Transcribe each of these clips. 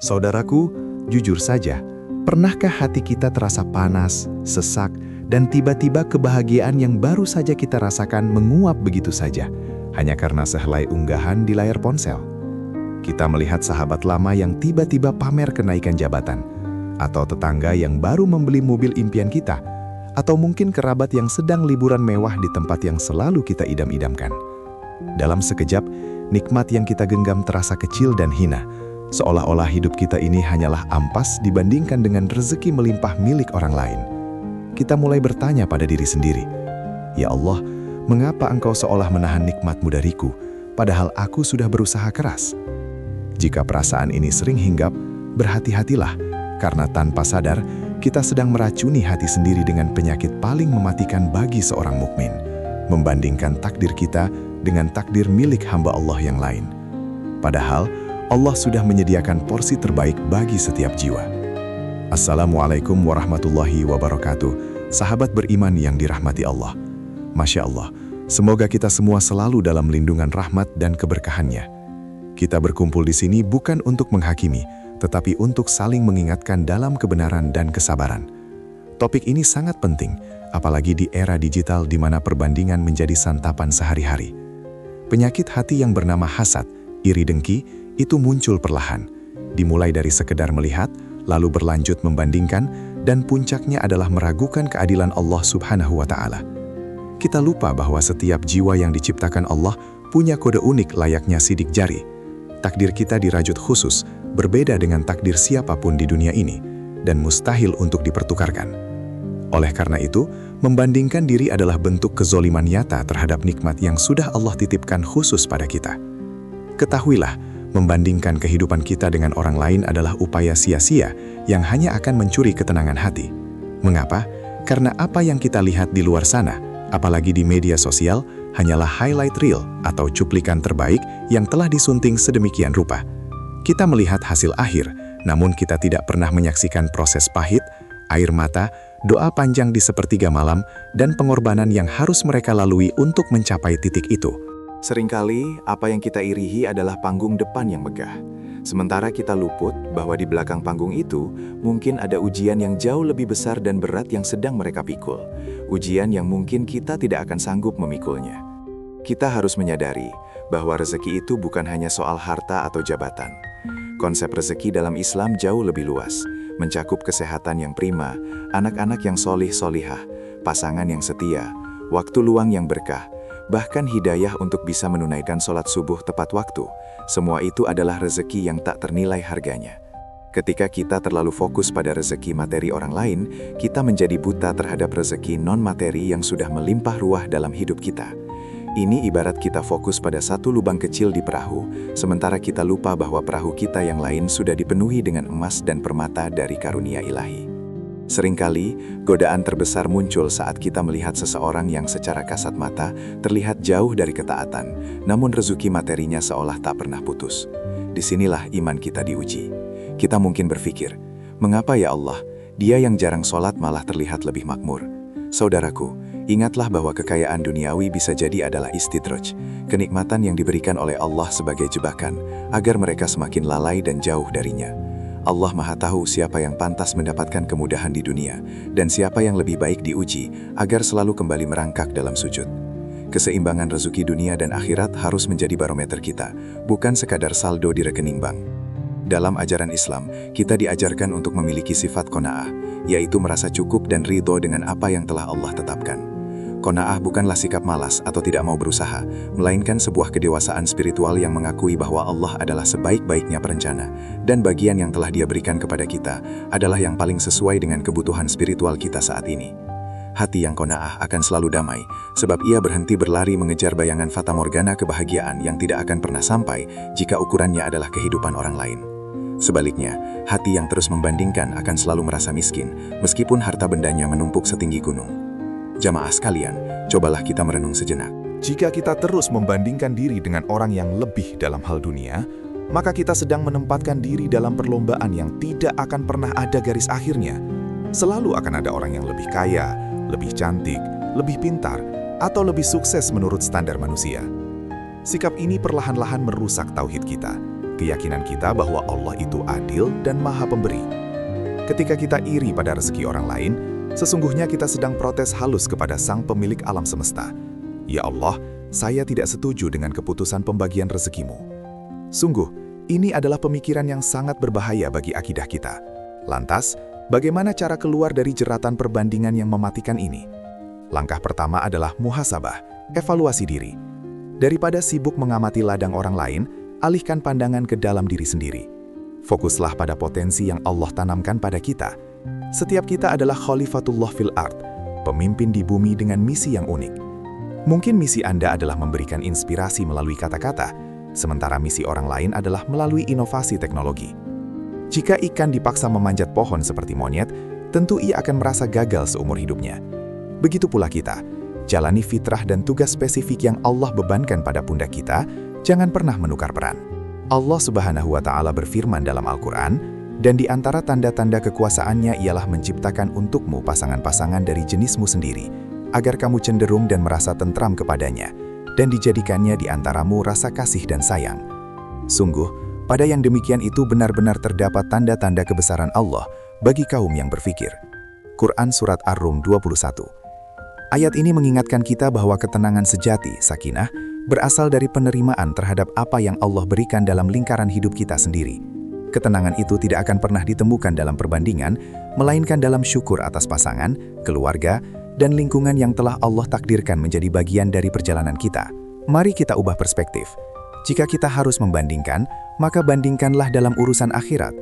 Saudaraku, jujur saja, pernahkah hati kita terasa panas, sesak, dan tiba-tiba kebahagiaan yang baru saja kita rasakan menguap begitu saja, hanya karena sehelai unggahan di layar ponsel? Kita melihat sahabat lama yang tiba-tiba pamer kenaikan jabatan, atau tetangga yang baru membeli mobil impian kita, atau mungkin kerabat yang sedang liburan mewah di tempat yang selalu kita idam-idamkan. Dalam sekejap, nikmat yang kita genggam terasa kecil dan hina, seolah-olah hidup kita ini hanyalah ampas dibandingkan dengan rezeki melimpah milik orang lain. Kita mulai bertanya pada diri sendiri, "Ya Allah, mengapa Engkau seolah menahan nikmat-Mu dariku, padahal aku sudah berusaha keras?" Jika perasaan ini sering hinggap, berhati-hatilah, karena tanpa sadar, kita sedang meracuni hati sendiri dengan penyakit paling mematikan bagi seorang mukmin, membandingkan takdir kita dengan takdir milik hamba Allah yang lain. Padahal, Allah sudah menyediakan porsi terbaik bagi setiap jiwa. Assalamualaikum warahmatullahi wabarakatuh, sahabat beriman yang dirahmati Allah. Masya Allah, semoga kita semua selalu dalam lindungan rahmat dan keberkahannya. Kita berkumpul di sini bukan untuk menghakimi, tetapi untuk saling mengingatkan dalam kebenaran dan kesabaran. Topik ini sangat penting, apalagi di era digital di mana perbandingan menjadi santapan sehari-hari. Penyakit hati yang bernama hasad, iri dengki, itu muncul perlahan, dimulai dari sekedar melihat, lalu berlanjut membandingkan, dan puncaknya adalah meragukan keadilan Allah Subhanahu wa Ta'ala. Kita lupa bahwa setiap jiwa yang diciptakan Allah punya kode unik layaknya sidik jari. Takdir kita dirajut khusus, berbeda dengan takdir siapapun di dunia ini, dan mustahil untuk dipertukarkan. Oleh karena itu, membandingkan diri adalah bentuk kezoliman nyata terhadap nikmat yang sudah Allah titipkan khusus pada kita. Ketahuilah, membandingkan kehidupan kita dengan orang lain adalah upaya sia-sia yang hanya akan mencuri ketenangan hati. Mengapa? Karena apa yang kita lihat di luar sana, apalagi di media sosial, hanyalah highlight reel atau cuplikan terbaik yang telah disunting sedemikian rupa. Kita melihat hasil akhir, namun kita tidak pernah menyaksikan proses pahit, air mata, doa panjang di sepertiga malam, dan pengorbanan yang harus mereka lalui untuk mencapai titik itu. Seringkali, apa yang kita irihi adalah panggung depan yang megah. Sementara kita luput bahwa di belakang panggung itu, mungkin ada ujian yang jauh lebih besar dan berat yang sedang mereka pikul. Ujian yang mungkin kita tidak akan sanggup memikulnya. Kita harus menyadari bahwa rezeki itu bukan hanya soal harta atau jabatan. Konsep rezeki dalam Islam jauh lebih luas, mencakup kesehatan yang prima, anak-anak yang solih-solihah, pasangan yang setia, waktu luang yang berkah, bahkan hidayah untuk bisa menunaikan sholat subuh tepat waktu. Semua itu adalah rezeki yang tak ternilai harganya. Ketika kita terlalu fokus pada rezeki materi orang lain, kita menjadi buta terhadap rezeki non-materi yang sudah melimpah ruah dalam hidup kita. Ini ibarat kita fokus pada satu lubang kecil di perahu, sementara kita lupa bahwa perahu kita yang lain sudah dipenuhi dengan emas dan permata dari karunia ilahi. Seringkali, godaan terbesar muncul saat kita melihat seseorang yang secara kasat mata terlihat jauh dari ketaatan, namun rezeki materinya seolah tak pernah putus. Disinilah iman kita diuji. Kita mungkin berpikir, mengapa ya Allah, dia yang jarang sholat malah terlihat lebih makmur? Saudaraku, ingatlah bahwa kekayaan duniawi bisa jadi adalah istidraj, kenikmatan yang diberikan oleh Allah sebagai jebakan, agar mereka semakin lalai dan jauh darinya. Allah Maha Tahu siapa yang pantas mendapatkan kemudahan di dunia, dan siapa yang lebih baik diuji, agar selalu kembali merangkak dalam sujud. Keseimbangan rezeki dunia dan akhirat harus menjadi barometer kita, bukan sekadar saldo di rekening bank. Dalam ajaran Islam, kita diajarkan untuk memiliki sifat qanaah, yaitu merasa cukup dan ridho dengan apa yang telah Allah tetapkan. Qanaah bukanlah sikap malas atau tidak mau berusaha, melainkan sebuah kedewasaan spiritual yang mengakui bahwa Allah adalah sebaik-baiknya perencana, dan bagian yang telah Dia berikan kepada kita adalah yang paling sesuai dengan kebutuhan spiritual kita saat ini. Hati yang qanaah akan selalu damai, sebab ia berhenti berlari mengejar bayangan fatamorgana kebahagiaan yang tidak akan pernah sampai jika ukurannya adalah kehidupan orang lain. Sebaliknya, hati yang terus membandingkan akan selalu merasa miskin, meskipun harta bendanya menumpuk setinggi gunung. Jamaah sekalian, cobalah kita merenung sejenak. Jika kita terus membandingkan diri dengan orang yang lebih dalam hal dunia, maka kita sedang menempatkan diri dalam perlombaan yang tidak akan pernah ada garis akhirnya. Selalu akan ada orang yang lebih kaya, lebih cantik, lebih pintar, atau lebih sukses menurut standar manusia. Sikap ini perlahan-lahan merusak tauhid kita, keyakinan kita bahwa Allah itu adil adil dan maha pemberi. Ketika kita iri pada rezeki orang lain, sesungguhnya kita sedang protes halus kepada Sang Pemilik alam semesta. Ya Allah, saya tidak setuju dengan keputusan pembagian rezekimu. Sungguh, ini adalah pemikiran yang sangat berbahaya bagi akidah kita. Lantas, bagaimana cara keluar dari jeratan perbandingan yang mematikan ini? Langkah pertama adalah muhasabah, evaluasi diri. Daripada sibuk mengamati ladang orang lain, alihkan pandangan ke dalam diri sendiri. Fokuslah pada potensi yang Allah tanamkan pada kita. Setiap kita adalah khalifatullah fil ard, pemimpin di bumi dengan misi yang unik. Mungkin misi Anda adalah memberikan inspirasi melalui kata-kata, sementara misi orang lain adalah melalui inovasi teknologi. Jika ikan dipaksa memanjat pohon seperti monyet, tentu ia akan merasa gagal seumur hidupnya. Begitu pula kita, jalani fitrah dan tugas spesifik yang Allah bebankan pada pundak kita, jangan pernah menukar peran. Allah Subhanahu wa Ta'ala berfirman dalam Al-Quran, dan di antara tanda-tanda kekuasaannya ialah menciptakan untukmu pasangan-pasangan dari jenismu sendiri, agar kamu cenderung dan merasa tentram kepadanya, dan dijadikannya di antaramu rasa kasih dan sayang. Sungguh, pada yang demikian itu benar-benar terdapat tanda-tanda kebesaran Allah bagi kaum yang berfikir. Quran Surat Ar-Rum 21. Ayat ini mengingatkan kita bahwa ketenangan sejati, sakinah, berasal dari penerimaan terhadap apa yang Allah berikan dalam lingkaran hidup kita sendiri. Ketenangan itu tidak akan pernah ditemukan dalam perbandingan, melainkan dalam syukur atas pasangan, keluarga, dan lingkungan yang telah Allah takdirkan menjadi bagian dari perjalanan kita. Mari kita ubah perspektif. Jika kita harus membandingkan, maka bandingkanlah dalam urusan akhirat.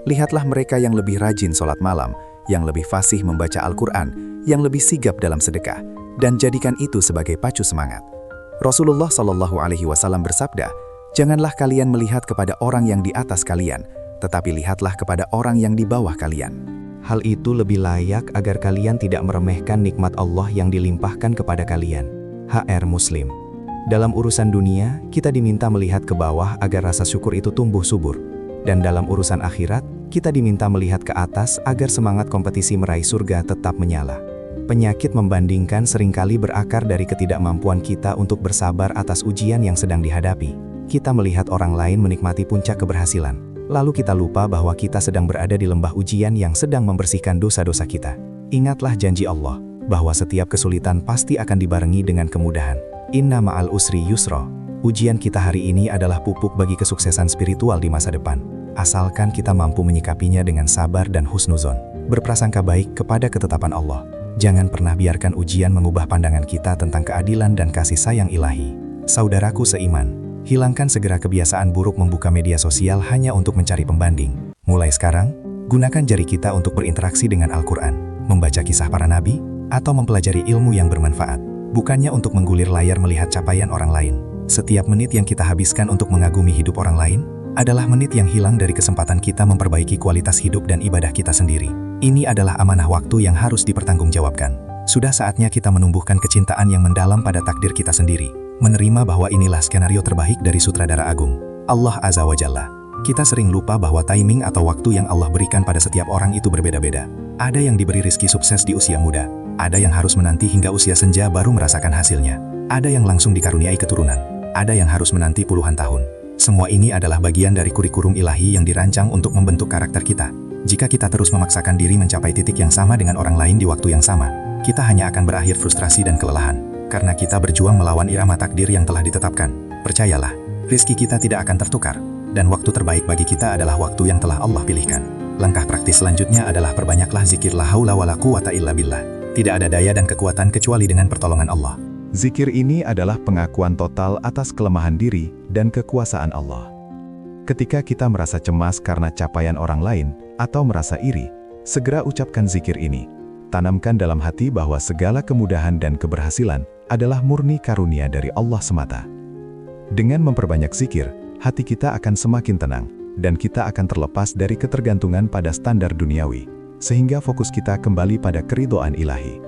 Lihatlah mereka yang lebih rajin sholat malam, yang lebih fasih membaca Al-Quran, yang lebih sigap dalam sedekah, dan jadikan itu sebagai pacu semangat. Rasulullah Shallallahu Alaihi Wasallam bersabda, "Janganlah kalian melihat kepada orang yang di atas kalian, tetapi lihatlah kepada orang yang di bawah kalian." Hal itu lebih layak agar kalian tidak meremehkan nikmat Allah yang dilimpahkan kepada kalian. HR Muslim. Dalam urusan dunia, kita diminta melihat ke bawah agar rasa syukur itu tumbuh subur. Dan dalam urusan akhirat, kita diminta melihat ke atas agar semangat kompetisi meraih surga tetap menyala. Penyakit membandingkan seringkali berakar dari ketidakmampuan kita untuk bersabar atas ujian yang sedang dihadapi. Kita melihat orang lain menikmati puncak keberhasilan, lalu kita lupa bahwa kita sedang berada di lembah ujian yang sedang membersihkan dosa-dosa kita. Ingatlah janji Allah, bahwa setiap kesulitan pasti akan dibarengi dengan kemudahan. Inna ma'al usri yusra. Ujian kita hari ini adalah pupuk bagi kesuksesan spiritual di masa depan. Asalkan kita mampu menyikapinya dengan sabar dan husnuzon. Berprasangka baik kepada ketetapan Allah. Jangan pernah biarkan ujian mengubah pandangan kita tentang keadilan dan kasih sayang ilahi. Saudaraku seiman, hilangkan segera kebiasaan buruk membuka media sosial hanya untuk mencari pembanding. Mulai sekarang, gunakan jari kita untuk berinteraksi dengan Al-Quran, membaca kisah para nabi, atau mempelajari ilmu yang bermanfaat. Bukannya untuk menggulir layar melihat capaian orang lain. Setiap menit yang kita habiskan untuk mengagumi hidup orang lain, adalah menit yang hilang dari kesempatan kita memperbaiki kualitas hidup dan ibadah kita sendiri. Ini adalah amanah waktu yang harus dipertanggungjawabkan. Sudah saatnya kita menumbuhkan kecintaan yang mendalam pada takdir kita sendiri, menerima bahwa inilah skenario terbaik dari sutradara agung, Allah Azza wa Jalla. Kita sering lupa bahwa timing atau waktu yang Allah berikan pada setiap orang itu berbeda-beda. Ada yang diberi rizki sukses di usia muda, ada yang harus menanti hingga usia senja baru merasakan hasilnya, ada yang langsung dikaruniai keturunan, ada yang harus menanti puluhan tahun. Semua ini adalah bagian dari kurikulum ilahi yang dirancang untuk membentuk karakter kita. Jika kita terus memaksakan diri mencapai titik yang sama dengan orang lain di waktu yang sama, kita hanya akan berakhir frustrasi dan kelelahan, karena kita berjuang melawan irama takdir yang telah ditetapkan. Percayalah, rizki kita tidak akan tertukar, dan waktu terbaik bagi kita adalah waktu yang telah Allah pilihkan. Langkah praktis selanjutnya adalah perbanyaklah zikir la haula wala quwata illa billah. Tidak ada daya dan kekuatan kecuali dengan pertolongan Allah. Zikir ini adalah pengakuan total atas kelemahan diri dan kekuasaan Allah. Ketika kita merasa cemas karena capaian orang lain atau merasa iri, segera ucapkan zikir ini. Tanamkan dalam hati bahwa segala kemudahan dan keberhasilan adalah murni karunia dari Allah semata. Dengan memperbanyak zikir, hati kita akan semakin tenang, dan kita akan terlepas dari ketergantungan pada standar duniawi, sehingga fokus kita kembali pada keridhaan ilahi.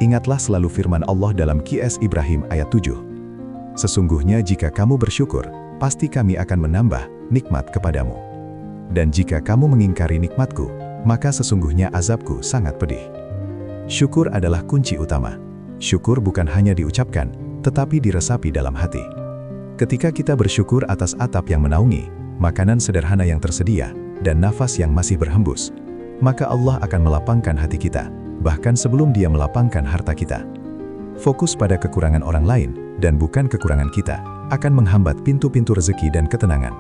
Ingatlah selalu firman Allah dalam Qs Ibrahim ayat 7. Sesungguhnya jika kamu bersyukur, pasti kami akan menambah nikmat kepadamu. Dan jika kamu mengingkari nikmatku, maka sesungguhnya azabku sangat pedih. Syukur adalah kunci utama. Syukur bukan hanya diucapkan, tetapi diresapi dalam hati. Ketika kita bersyukur atas atap yang menaungi, makanan sederhana yang tersedia, dan nafas yang masih berhembus, maka Allah akan melapangkan hati kita, bahkan sebelum Dia melapangkan harta kita. Fokus pada kekurangan orang lain, dan bukan kekurangan kita, akan menghambat pintu-pintu rezeki dan ketenangan.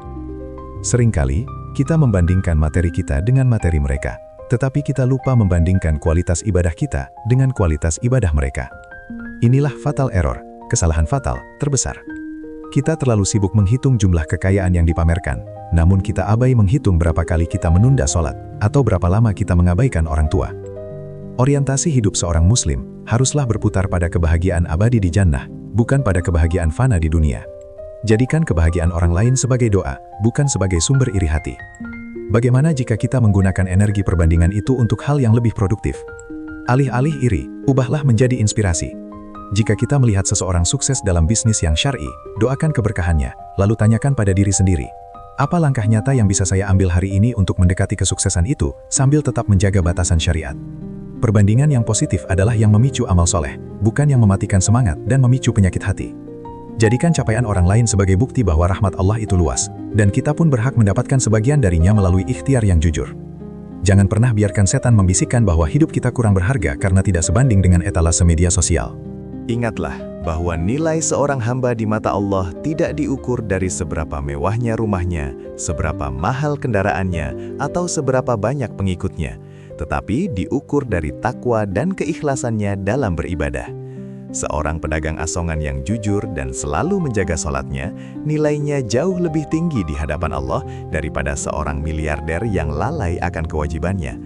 Seringkali, kita membandingkan materi kita dengan materi mereka, tetapi kita lupa membandingkan kualitas ibadah kita dengan kualitas ibadah mereka. Inilah fatal error, kesalahan fatal terbesar. Kita terlalu sibuk menghitung jumlah kekayaan yang dipamerkan, namun kita abai menghitung berapa kali kita menunda sholat, atau berapa lama kita mengabaikan orang tua. Orientasi hidup seorang muslim haruslah berputar pada kebahagiaan abadi di jannah, bukan pada kebahagiaan fana di dunia. Jadikan kebahagiaan orang lain sebagai doa, bukan sebagai sumber iri hati. Bagaimana jika kita menggunakan energi perbandingan itu untuk hal yang lebih produktif? Alih-alih iri, ubahlah menjadi inspirasi. Jika kita melihat seseorang sukses dalam bisnis yang syar'i, doakan keberkahannya, lalu tanyakan pada diri sendiri, apa langkah nyata yang bisa saya ambil hari ini untuk mendekati kesuksesan itu, sambil tetap menjaga batasan syariat? Perbandingan yang positif adalah yang memicu amal soleh, bukan yang mematikan semangat dan memicu penyakit hati. Jadikan capaian orang lain sebagai bukti bahwa rahmat Allah itu luas, dan kita pun berhak mendapatkan sebagian darinya melalui ikhtiar yang jujur. Jangan pernah biarkan setan membisikkan bahwa hidup kita kurang berharga karena tidak sebanding dengan etalase media sosial. Ingatlah bahwa nilai seorang hamba di mata Allah tidak diukur dari seberapa mewahnya rumahnya, seberapa mahal kendaraannya, atau seberapa banyak pengikutnya, tetapi diukur dari takwa dan keikhlasannya dalam beribadah. Seorang pedagang asongan yang jujur dan selalu menjaga sholatnya, nilainya jauh lebih tinggi di hadapan Allah daripada seorang miliarder yang lalai akan kewajibannya.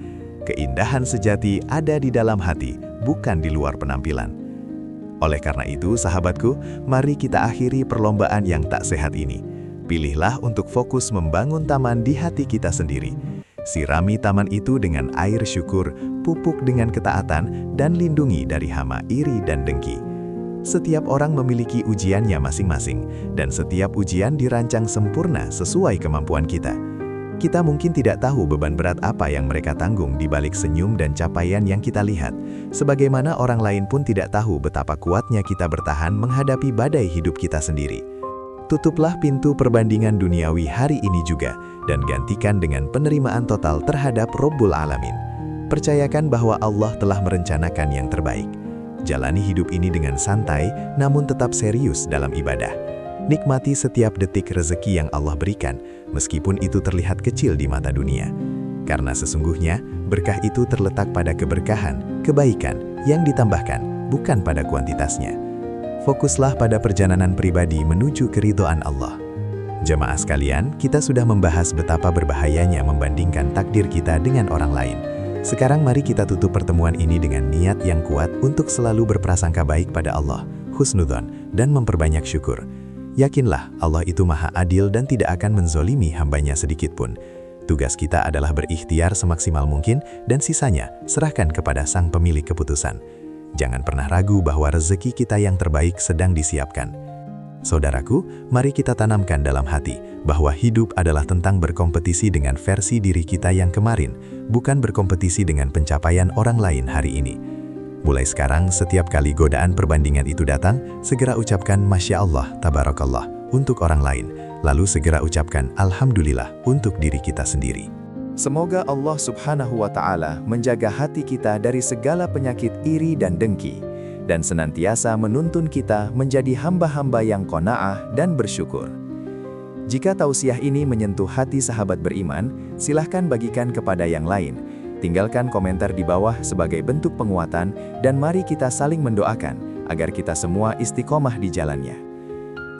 Keindahan sejati ada di dalam hati, bukan di luar penampilan. Oleh karena itu, sahabatku, mari kita akhiri perlombaan yang tak sehat ini. Pilihlah untuk fokus membangun taman di hati kita sendiri. Sirami taman itu dengan air syukur, pupuk dengan ketaatan, dan lindungi dari hama iri dan dengki. Setiap orang memiliki ujiannya masing-masing, dan setiap ujian dirancang sempurna sesuai kemampuan kita. Kita mungkin tidak tahu beban berat apa yang mereka tanggung di balik senyum dan capaian yang kita lihat, sebagaimana orang lain pun tidak tahu betapa kuatnya kita bertahan menghadapi badai hidup kita sendiri. Tutuplah pintu perbandingan duniawi hari ini juga, dan gantikan dengan penerimaan total terhadap Rabbul Alamin. Percayakan bahwa Allah telah merencanakan yang terbaik. Jalani hidup ini dengan santai, namun tetap serius dalam ibadah. Nikmati setiap detik rezeki yang Allah berikan, meskipun itu terlihat kecil di mata dunia. Karena sesungguhnya, berkah itu terletak pada keberkahan, kebaikan, yang ditambahkan, bukan pada kuantitasnya. Fokuslah pada perjalanan pribadi menuju keridhaan Allah. Jemaah sekalian, kita sudah membahas betapa berbahayanya membandingkan takdir kita dengan orang lain. Sekarang mari kita tutup pertemuan ini dengan niat yang kuat untuk selalu berprasangka baik pada Allah, husnudzon, dan memperbanyak syukur. Yakinlah, Allah itu maha adil dan tidak akan menzolimi hambanya sedikit pun. Tugas kita adalah berikhtiar semaksimal mungkin dan sisanya serahkan kepada sang pemilik keputusan. Jangan pernah ragu bahwa rezeki kita yang terbaik sedang disiapkan. Saudaraku, mari kita tanamkan dalam hati bahwa hidup adalah tentang berkompetisi dengan versi diri kita yang kemarin, bukan berkompetisi dengan pencapaian orang lain hari ini. Mulai sekarang, setiap kali godaan perbandingan itu datang, segera ucapkan Masya Allah, Tabarakallah untuk orang lain, lalu segera ucapkan Alhamdulillah untuk diri kita sendiri. Semoga Allah Subhanahu wa Ta'ala menjaga hati kita dari segala penyakit iri dan dengki, dan senantiasa menuntun kita menjadi hamba-hamba yang qanaah dan bersyukur. Jika tausiah ini menyentuh hati sahabat beriman, silahkan bagikan kepada yang lain. Tinggalkan komentar di bawah sebagai bentuk penguatan, dan mari kita saling mendoakan agar kita semua istiqomah di jalannya.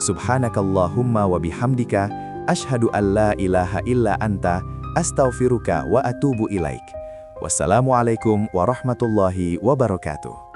Subhanakallahumma wa bihamdika, asyhadu an la ilaha illa anta, astaghfiruka wa atubu ilaik. Wassalamualaikum warahmatullahi wabarakatuh.